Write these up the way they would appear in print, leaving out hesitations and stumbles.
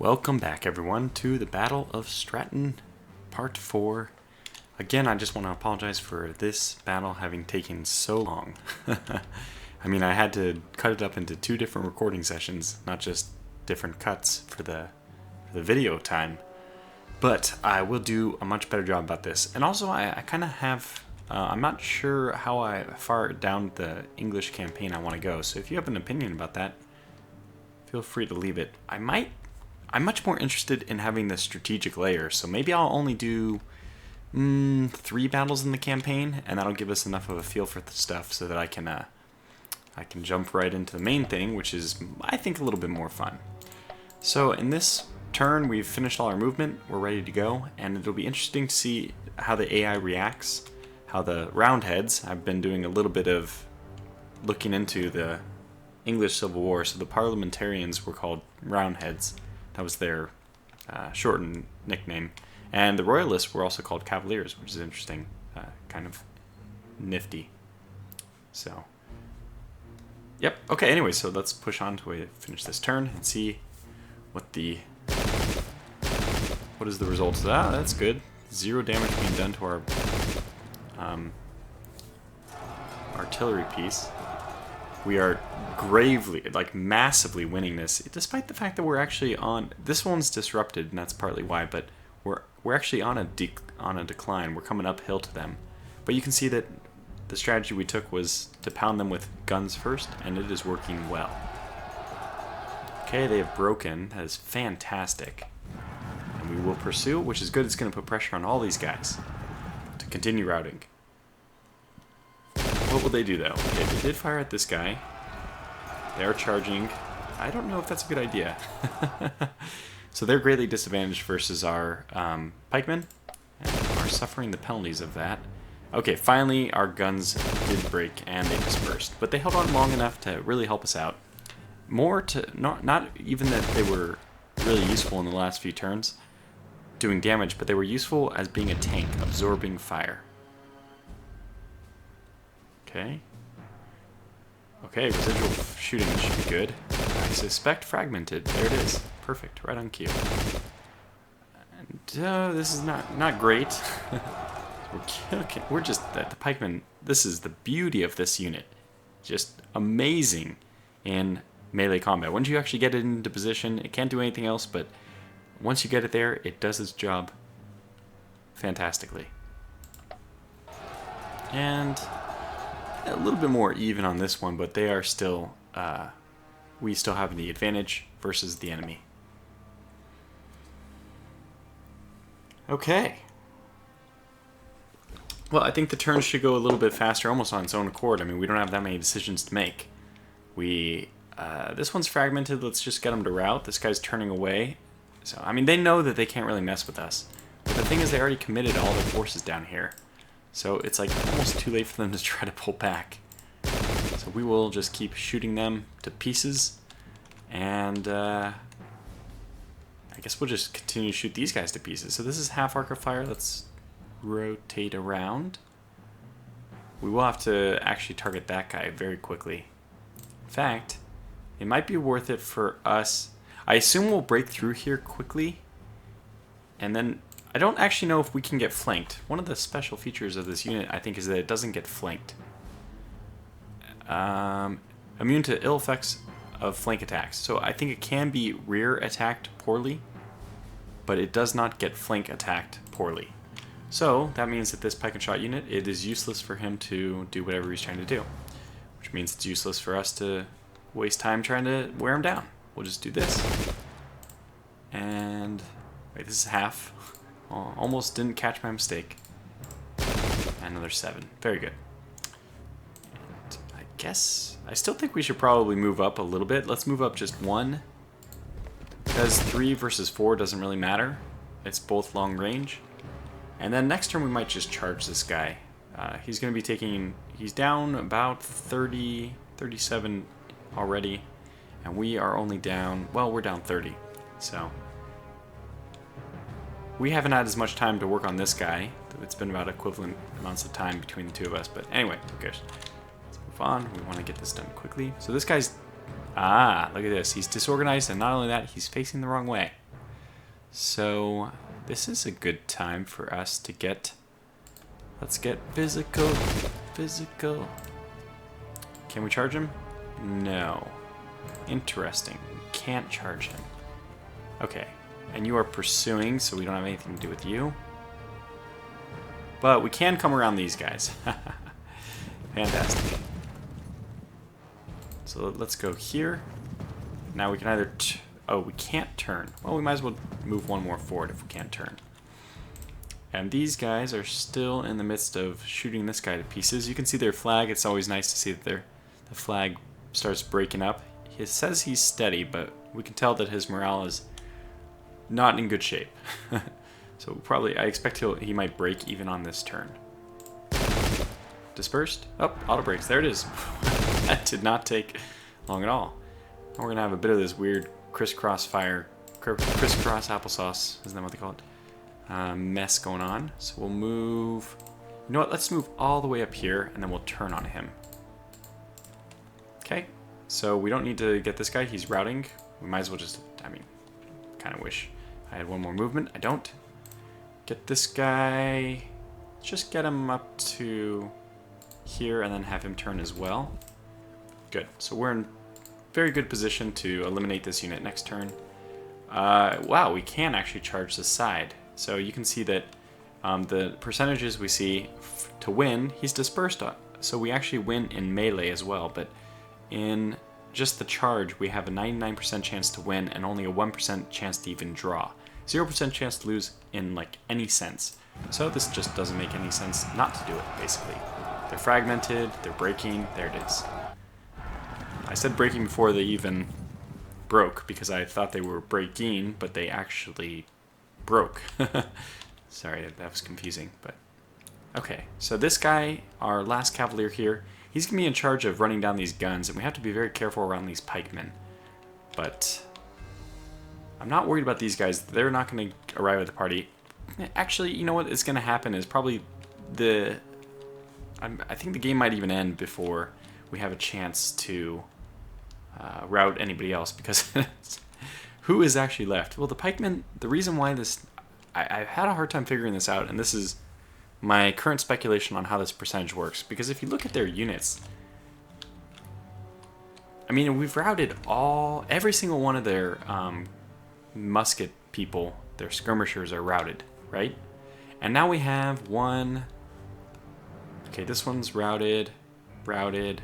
Welcome back, everyone, to the Battle of Stratton, Part 4. Again, I just want to apologize for this battle having taken so long. I mean, I had to cut it up into 2 different recording sessions, not just different cuts for the video time. But I will do a much better job about this. And also, I kind of have... I'm not sure how far down the English campaign I want to go, so if you have an opinion about that, feel free to leave it. I'm much more interested in having the strategic layer, so maybe I'll only do 3 battles in the campaign, and that'll give us enough of a feel for the stuff so that I can jump right into the main thing, which is, I think, a little bit more fun. So in this turn, we've finished all our movement, we're ready to go, and it'll be interesting to see how the AI reacts, how the Roundheads, I've been doing a little bit of looking into the English Civil War, so the parliamentarians were called Roundheads. That was their shortened nickname. And the Royalists were also called Cavaliers, which is interesting, kind of nifty. So, yep. Okay, anyway, so let's push on to finish this turn and see what is the result of that. That's good. 0 damage being done to our artillery piece. We are gravely, massively winning this, despite the fact that we're actually on... This one's disrupted, and that's partly why, but we're actually on a decline. We're coming uphill to them. But you can see that the strategy we took was to pound them with guns first, and it is working well. Okay, they have broken. That is fantastic. And we will pursue, which is good. It's going to put pressure on all these guys to continue routing. What will they do, though? Okay, they did fire at this guy. They are charging. I don't know if that's a good idea. So they're greatly disadvantaged versus our pikemen, and are suffering the penalties of that. Okay, finally our guns did break and they dispersed, but they held on long enough to really help us out. More to not even that they were really useful in the last few turns, doing damage, but they were useful as being a tank, absorbing fire. Okay. Okay, residual shooting should be good. I suspect fragmented. There it is. Perfect. Right on cue. And this is not great. We're just the pikemen. This is the beauty of this unit. Just amazing in melee combat. Once you actually get it into position, it can't do anything else, but once you get it there, it does its job fantastically. And a little bit more even on this one, but they are still, we still have the advantage versus the enemy. Okay. Well, I think the turn should go a little bit faster, almost on its own accord. I mean, we don't have that many decisions to make. This one's fragmented. Let's just get them to rout. This guy's turning away. So, I mean, they know that they can't really mess with us. But the thing is, they already committed all their forces down here. So it's like almost too late for them to try to pull back. So we will just keep shooting them to pieces. And I guess we'll just continue to shoot these guys to pieces. So this is half arc of fire. Let's rotate around. We will have to actually target that guy very quickly. In fact, it might be worth it for us. I assume we'll break through here quickly. And then... I don't actually know if we can get flanked. One of the special features of this unit, I think, is that it doesn't get flanked. Immune to ill effects of flank attacks. So I think it can be rear attacked poorly, but it does not get flank attacked poorly. So that means that this Pike and Shot unit, it is useless for him to do whatever he's trying to do. Which means it's useless for us to waste time trying to wear him down. We'll just do this. And... wait, this is half. Almost didn't catch my mistake. Another 7. Very good. And I guess... I still think we should probably move up a little bit. Let's move up just 1. Because 3 versus 4 doesn't really matter. It's both long range. And then next turn we might just charge this guy. He's going to be taking... He's down about 30, 37 already. And we are only down... Well, we're down 30. So... We haven't had as much time to work on this guy. It's been about equivalent amounts of time between the 2 of us. But anyway, who cares? Let's move on. We want to get this done quickly. So this guy's... Ah, look at this. He's disorganized, and not only that, he's facing the wrong way. So this is a good time for us to get... Let's get physical. Physical. Can we charge him? No. Interesting. We can't charge him. Okay. And you are pursuing, so we don't have anything to do with you. But we can come around these guys. Fantastic. So let's go here. Now we can either... Oh, we can't turn. Well, we might as well move one more forward if we can't turn. And these guys are still in the midst of shooting this guy to pieces. You can see their flag. It's always nice to see that the flag starts breaking up. It says he's steady, but we can tell that his morale is not in good shape. So probably, I expect he might break even on this turn. Dispersed? Oh, auto breaks. There it is. That did not take long at all. We're going to have a bit of this weird crisscross applesauce, isn't that what they call it? Mess going on. So we'll move... You know what? Let's move all the way up here, and then we'll turn on him. Okay. So we don't need to get this guy. He's routing. We might as well just... I mean, kind of wish I had one more movement. I don't. Get this guy... Just get him up to here, and then have him turn as well. Good. So we're in very good position to eliminate this unit next turn. Wow, we can actually charge the side. So you can see that the percentages we see to win, he's dispersed on. So we actually win in melee as well, but in just the charge, we have a 99% chance to win and only a 1% chance to even draw. 0% chance to lose in like any sense. So this just doesn't make any sense not to do it, basically. They're fragmented, they're breaking, there it is. I said breaking before they even broke because I thought they were breaking, but they actually broke. Sorry, that was confusing, but okay. So this guy, our last cavalier here, he's gonna be in charge of running down these guns, and we have to be very careful around these pikemen. But I'm not worried about these guys. They're not gonna arrive at the party. Actually, you know what is gonna happen is probably I think the game might even end before we have a chance to rout anybody else, because who is actually left? Well, the pikemen, the reason why this... I've had a hard time figuring this out, and this is my current speculation on how this percentage works, because if you look at their units, I mean, we've routed every single one of their musket people, their skirmishers are routed, right? And now we have one... Okay, this one's routed. I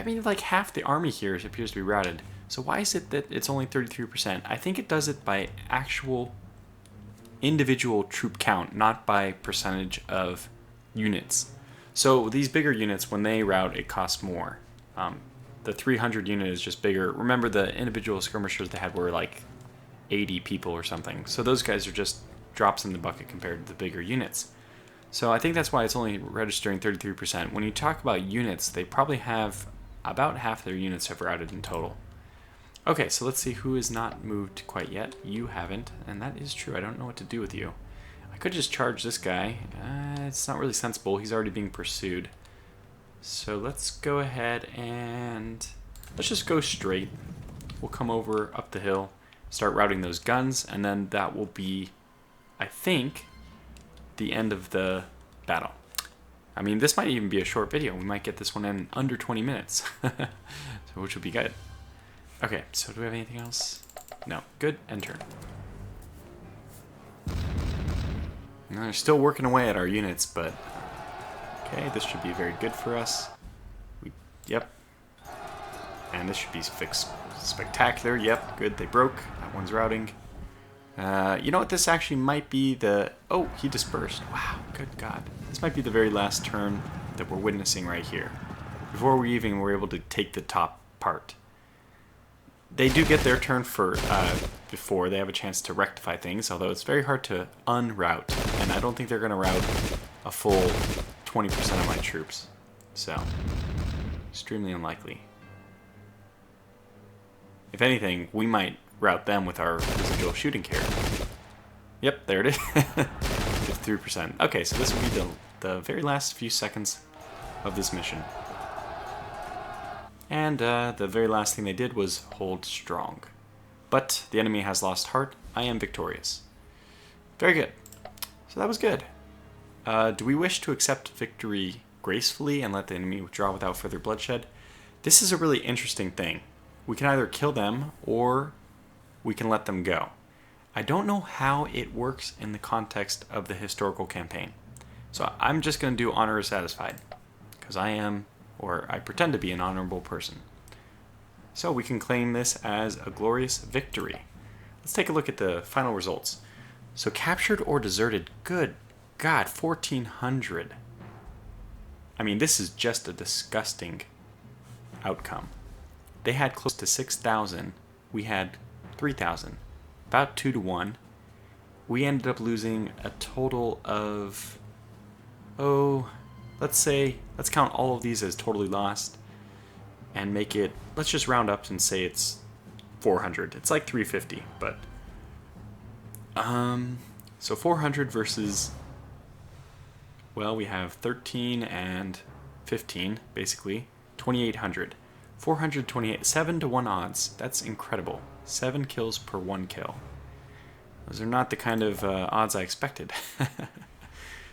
mean, like half the army here appears to be routed. So why is it that it's only 33%? I think it does it by actual individual troop count, not by percentage of units. So these bigger units, when they rout, it costs more. The 300 unit is just bigger. Remember, the individual skirmishers they had were like 80 people or something. So those guys are just drops in the bucket compared to the bigger units. So I think that's why it's only registering 33%. When you talk about units, they probably have about half their units have routed in total. Okay, so let's see who is not moved quite yet. You haven't, and that is true. I don't know what to do with you. I could just charge this guy. It's not really sensible. He's already being pursued. So let's go ahead and let's just go straight. We'll come over up the hill, start routing those guns, and then that will be, I think, the end of the battle. I mean, this might even be a short video. We might get this one in under 20 minutes, so, which would be good. Okay, so do we have anything else? No. Good. End turn. They're still working away at our units, but okay, this should be very good for us. Yep. And this should be fixed spectacular. Yep, good. They broke. That one's routing. You know what? This actually might be the... Oh, he dispersed. Wow, good God. This might be the very last turn that we're witnessing right here. Before we even were able to take the top part. They do get their turn for before they have a chance to rectify things, although it's very hard to unroute. And I don't think they're going to route a full 20% of my troops. So, extremely unlikely. If anything, we might route them with our residual shooting carry. Yep, there it is. 53%. Okay, so this will be the very last few seconds of this mission. And the very last thing they did was hold strong. But the enemy has lost heart. I am victorious. Very good. So that was good. Do we wish to accept victory gracefully and let the enemy withdraw without further bloodshed? This is a really interesting thing. We can either kill them or we can let them go. I don't know how it works in the context of the historical campaign. So I'm just going to do honor is satisfied, because I am, or I pretend to be, an honorable person. So we can claim this as a glorious victory. Let's take a look at the final results. So captured or deserted, good God, 1,400. I mean, this is just a disgusting outcome. They had close to 6,000. We had 3,000. About 2 to 1. We ended up losing a total of, let's count all of these as totally lost and make it, let's just round up and say it's 400. It's like 350, but so 400 versus, well, we have 13 and 15, basically 2,800. 428, 7 to 1 odds. That's incredible. 7 kills per 1 kill. Those are not the kind of odds I expected.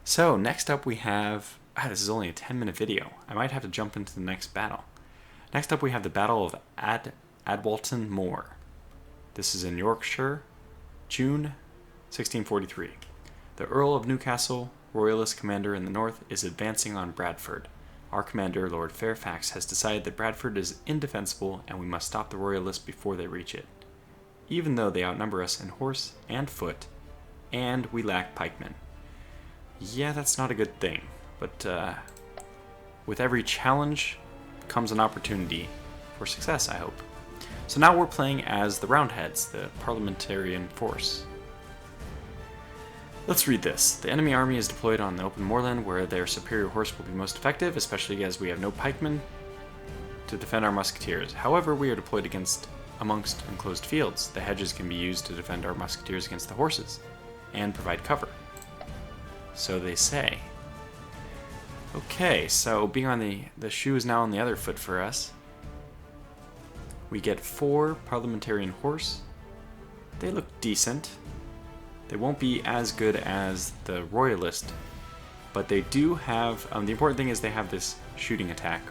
So next up we have, this is only a 10-minute video. I might have to jump into the next battle. Next up we have the Battle of Adwalton Moor. This is in Yorkshire, June 1643. The Earl of Newcastle, Royalist commander in the north, is advancing on Bradford. Our commander, Lord Fairfax, has decided that Bradford is indefensible and we must stop the Royalists before they reach it, even though they outnumber us in horse and foot, and we lack pikemen. Yeah, that's not a good thing, but with every challenge comes an opportunity for success, I hope. So now we're playing as the Roundheads, the parliamentarian force. Let's read this. The enemy army is deployed on the open moorland where their superior horse will be most effective, especially as we have no pikemen to defend our musketeers. However, we are deployed amongst enclosed fields. The hedges can be used to defend our musketeers against the horses and provide cover. So they say. Okay, so being on the shoe is now on the other foot for us. We get 4 parliamentarian horse. They look decent. They won't be as good as the Royalist, but they do have, the important thing is they have this shooting attack.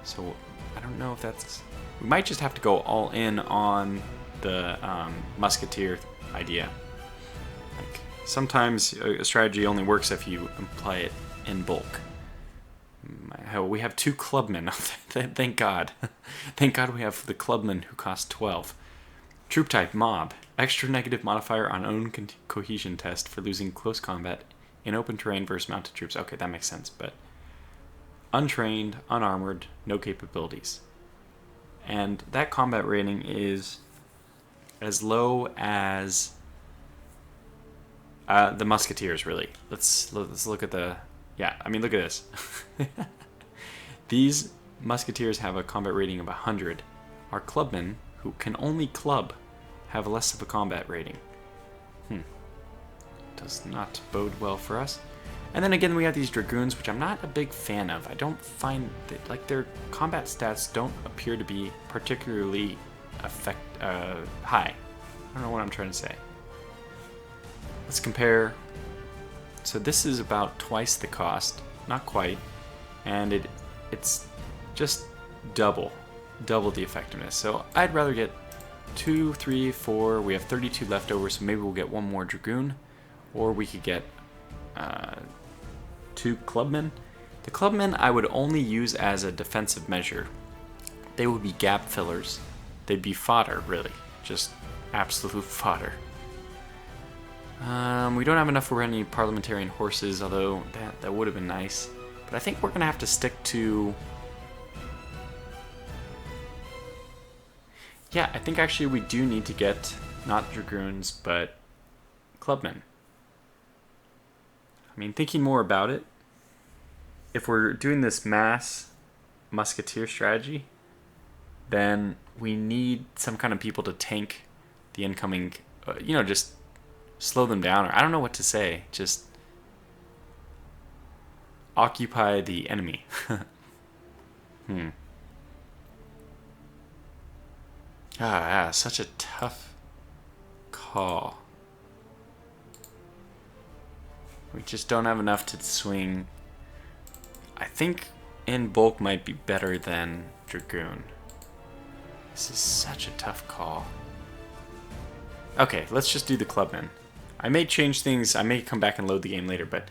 So I don't know if that's, we might just have to go all in on the musketeer idea. Like, sometimes a strategy only works if you apply it in bulk. We have 2 clubmen. Thank God. Thank God we have the clubmen who cost 12. Troop type, mob. Extra negative modifier on own cohesion test for losing close combat in open terrain versus mounted troops. Okay, that makes sense, but untrained, unarmored, no capabilities. And that combat rating is as low as the musketeers, really. Let's look at the, yeah, I mean, look at this. These musketeers have a combat rating of 100. Our clubmen, who can only club, have less of a combat rating. Does not bode well for us. And then again, we have these dragoons, which I'm not a big fan of. I don't find that, like, their combat stats don't appear to be particularly high. I don't know what I'm trying to say. Let's compare. So this is about twice the cost, not quite, and it's just double the effectiveness. So I'd rather get 2, 3, 4. We have 32 left over, so maybe we'll get 1 more dragoon, or we could get 2 clubmen. The clubmen I would only use as a defensive measure. They would be gap fillers. They'd be fodder, really, just absolute fodder. We don't have enough for any parliamentarian horses, although that would have been nice. But I think we're gonna have to stick to. Yeah, I think actually we do need to get, not dragoons, but clubmen. I mean, thinking more about it, if we're doing this mass musketeer strategy, then we need some kind of people to tank the incoming, just slow them down, or I don't know what to say, just occupy the enemy. Such a tough call. We just don't have enough to swing. I think in bulk might be better than Dragoon. This is such a tough call. Okay, let's just do the clubmen. I may change things, I may come back and load the game later, but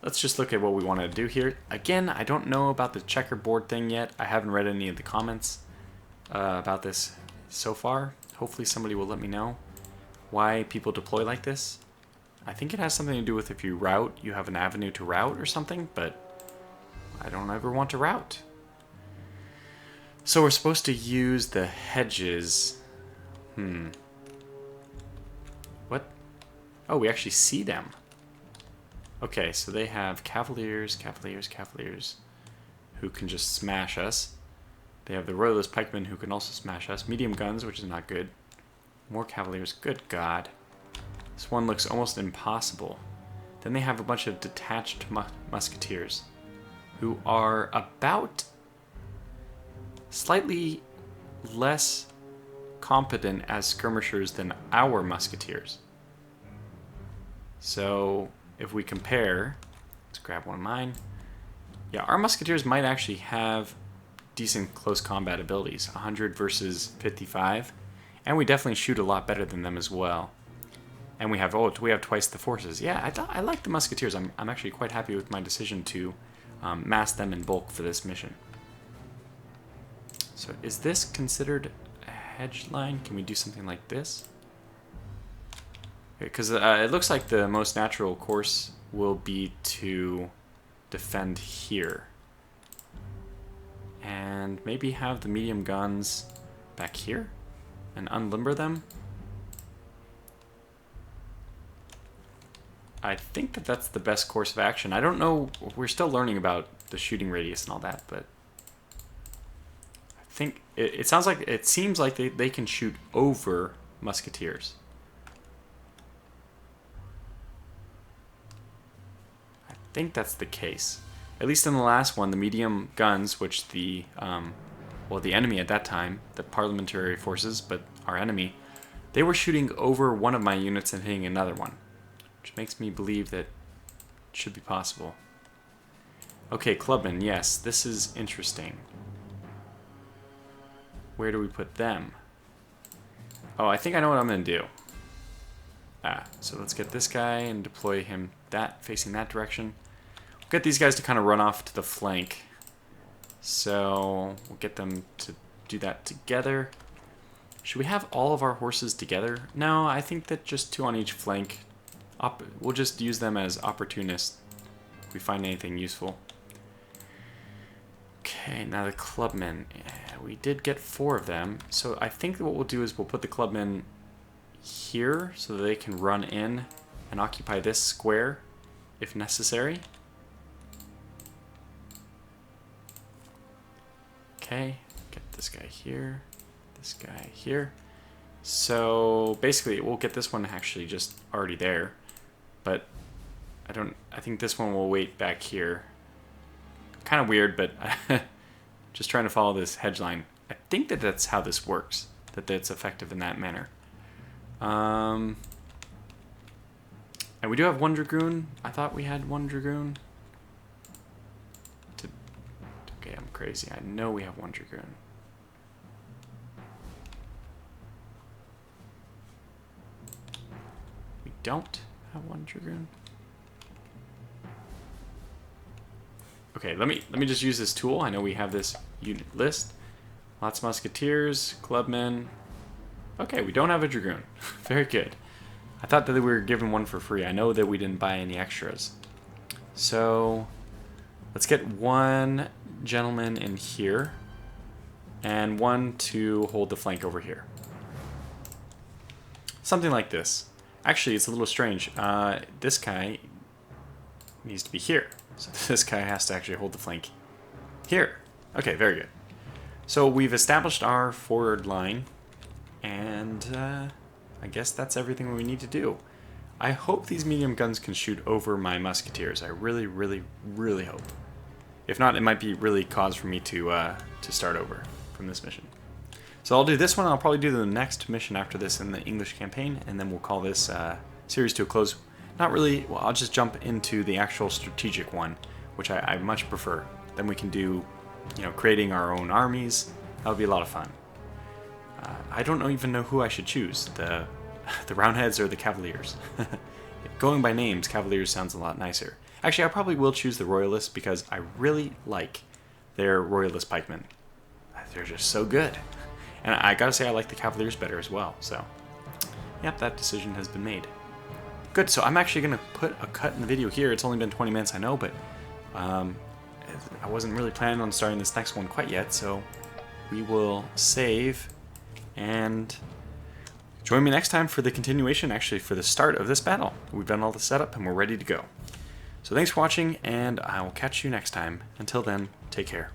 let's just look at what we want to do here. Again, I don't know about the checkerboard thing yet. I haven't read any of the comments about this so far. Hopefully somebody will let me know why people deploy like this. I think it has something to do with if you route, you have an avenue to route or something, but I don't ever want to route. So we're supposed to use the hedges. What? Oh, we actually see them. Okay, so they have cavaliers, who can just smash us. They have the Royalist pikemen who can also smash us. Medium guns, which is not good. More cavaliers. Good God. This one looks almost impossible. Then they have a bunch of detached musketeers who are about slightly less competent as skirmishers than our musketeers. So if we compare, let's grab one of mine. Yeah, our musketeers might actually have decent close combat abilities, 100 versus 55, and we definitely shoot a lot better than them as well. And we have twice the forces. Yeah, I like the musketeers. I'm actually quite happy with my decision to mass them in bulk for this mission. So is this considered a hedge line? Can we do something like this? Because it looks like the most natural course will be to defend here. And maybe have the medium guns back here and unlimber them. I think that that's the best course of action. I don't know, we're still learning about the shooting radius and all that, but I think it seems like they can shoot over musketeers. I think that's the case. At least in the last one, the medium guns, which the enemy at that time, the parliamentary forces, but our enemy, they were shooting over one of my units and hitting another one, which makes me believe that it should be possible. Okay, clubmen, yes, this is interesting. Where do we put them? Oh, I think I know what I'm going to do. So let's get this guy and deploy him facing that direction. We'll get these guys to kind of run off to the flank. So we'll get them to do that together. Should we have all of our horses together? No, I think that just 2 on each flank. We'll just use them as opportunists if we find anything useful. Okay, now the clubmen. We did get 4 of them. So I think that what we'll do is we'll put the clubmen here so that they can run in and occupy this square if necessary. Okay, get this guy here, this guy here. So basically we'll get this one actually just already there, but I think this one will wait back here. Kind of weird, but just trying to follow this hedge line. I think that that's how this works, that it's effective in that manner. And we do have 1 dragoon. I thought we had 1 dragoon. Okay, I'm crazy. I know we have 1 dragoon. We don't have 1 dragoon. Okay, let me just use this tool. I know we have this unit list. Lots of musketeers, clubmen. Okay, we don't have a dragoon. Very good. I thought that we were given 1 for free. I know that we didn't buy any extras. So let's get 1 gentleman in here and 1 to hold the flank over here. Something like this. Actually, it's a little strange. This guy needs to be here. So this guy has to actually hold the flank here. Okay, very good. So we've established our forward line, and I guess that's everything we need to do. I hope these medium guns can shoot over my musketeers. I really, really, really hope. If not, it might be really cause for me to start over from this mission. So I'll do this one. I'll probably do the next mission after this in the English campaign, and then we'll call this series to a close. Not really. Well, I'll just jump into the actual strategic one, which I much prefer. Then we can do, creating our own armies. That would be a lot of fun. I don't even know who I should choose, the Roundheads or the Cavaliers. Going by names, Cavaliers sounds a lot nicer. Actually, I probably will choose the Royalists because I really like their Royalist pikemen. They're just so good. And I gotta say, I like the Cavaliers better as well. So, yep, that decision has been made. Good, so I'm actually gonna put a cut in the video here. It's only been 20 minutes, I know, but I wasn't really planning on starting this next one quite yet, so we will save and join me next time for the continuation, actually for the start of this battle. We've done all the setup and we're ready to go. So thanks for watching, and I will catch you next time. Until then, take care.